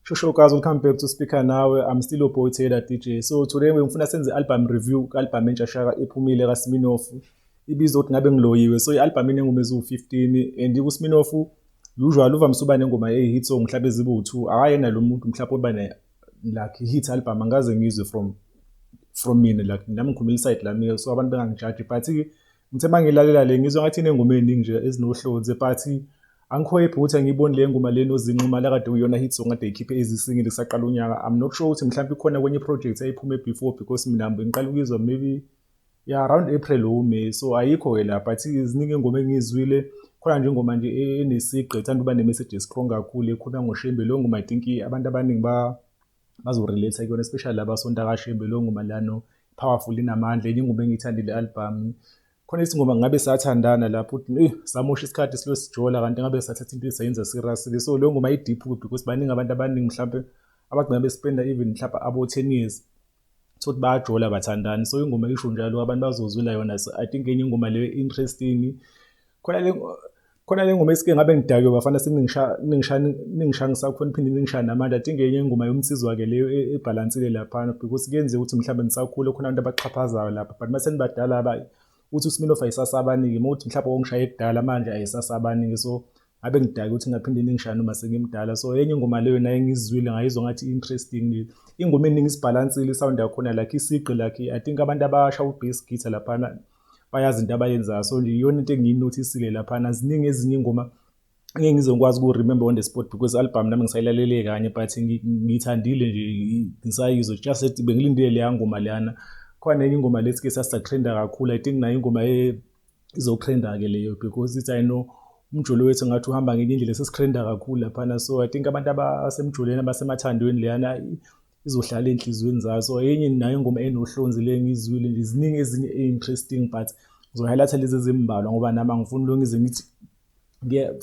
Shosho guys, welcome back to Speaker Nawe. I'm still your boy Taylor DJ. So today ngifuna senze album review album entsha shaka ephumile kaSminoff. Ibizwa ukuthi ngabe ngiloyiwe. So i-album inengoma eziwu-15 and kuSminoff usually uvamise uba nengoma hit song mhlawumbe ezibu-2. Akayena lo muntu mhlawumbe oba like hit album angaze ngizwe from mina like nami ngikhulumela iside lami so abantu bengangijudge but ngithe mangilalela le ngizwa ngathi inengoma eziningi nje ezinohlonze but angikho iphutha ngiboni le ngoma leno zinquma la kade uyona hit song kade ikhiphe ezisingile kusaqala unyaka. I'm not sure ukuthi mhlawumbe ikhona kwenye project ayiphume before because mina ngiqala ukuzwa maybe around April or May so ayikho ke la but iziningi ingoma engizwile khona nje ingoma nje enesiqe ethanda uba ne-message strong kakhulu ekhuluma ngoShembe. Lo ngoma I think abantu abaningi bazorelate kuyona especially abasonta kaShembe. Lo ngoma lano powerful inamandla enye ingoma engiyithandile album. Khona isingoma ngabe sathandana lapho uthi samosha isikhathi silo sijola kanti ngabe sathatha into esayenza seriously. So lo ngoma i-deep because baningi abantu abaningi mhlawumbe abagcina bespenda even mhlawumbe abo 10 years sokuthi bayajola bathandani. So ingoma isho njalo abantu bazozwela yona. So I think enye ingoma leyo interesting. Khona le ngoma esike ngabe ngidakwe bafana ningishanisa khona iphinde ningishana namandla. I think enye ingoma yomsizwa ke leyo ebalansile lapha because kuyenze ukuthi mhlawumbe nisakhule khona abantu abaxhaphazayo lapha but mase nibadala uthi uSminoff ayisasabaningi ukuthi mhlawumbe ongishaye ekudala manje ayisasabaningi so ngabe ngidake ukuthi ngaphinde ningishane uma sengimdala. So enye ingoma leyo naye ngizwile ngayizwa ngathi interesting. Ingoma eningi isibalansile isound yakhona like isiqi like I think abantu abasha u-bass guitar laphana bayazi into abayenzayo so nje iyona into engiyinotisile laphana. Ziningi ezinye ingoma ngeke ngizokwazi uku-remember on the spot because album nami ngisayilalele kanye but ngiyithandile nje ngisayizwa just ethi bengilindile leya ngoma leyana. Khona enye ingoma lesike sasitrenda kakhulu I think nayo ingoma izotrenda ke leyo because it's I know umjolo wethu ngathi uhamba ngenye indlela sesitrenda kakhulu laphana. So I think abantu abasemjolweni abasemathandweni leyana izohlala enhlizweni zayo. So enye nayo ingoma enohlonzi le ngizwile nje ziningi ezinye interesting but ngizohighlight lezi ezimbalwa ngoba nami angifuni lo ngize ngithi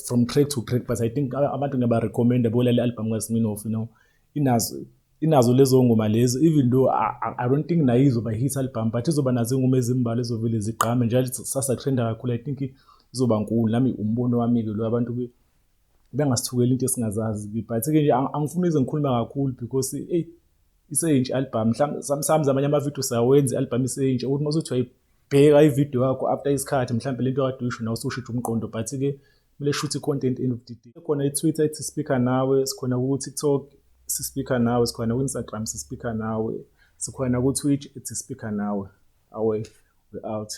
from track to track but I think abantu ngaba recommend bolale album kaSminoff inazo lezo ngoma lezo even though I don't think nayo izoba hit album but izoba nazo ingoma ezimbalwa ezovele zigqame njalo sasatrenda kakhulu. I think izoba nkulu nami umbono wami ke lo abantu bengasithukela into esingazazi but ke nje angifuni ize ngikhuluma kakhulu because iseyintsha album mhlawumbe amanye ama-video sawenza album iseyintsha ukuthi mase uthi wayibheka ivideo yakho after isikhathi mhlawumbe lento kade uyisho nawe usushintsha umqondo but ke kumele shoot i-content end of the day. Khona i-Twitter ethi Speaker Nawe, sikhona ku-TikTok Speaker Nawe, sikhona ku-Instagram Speaker Nawe, sikhona ku-Twitch ethi Speaker Nawe. Away, we're out.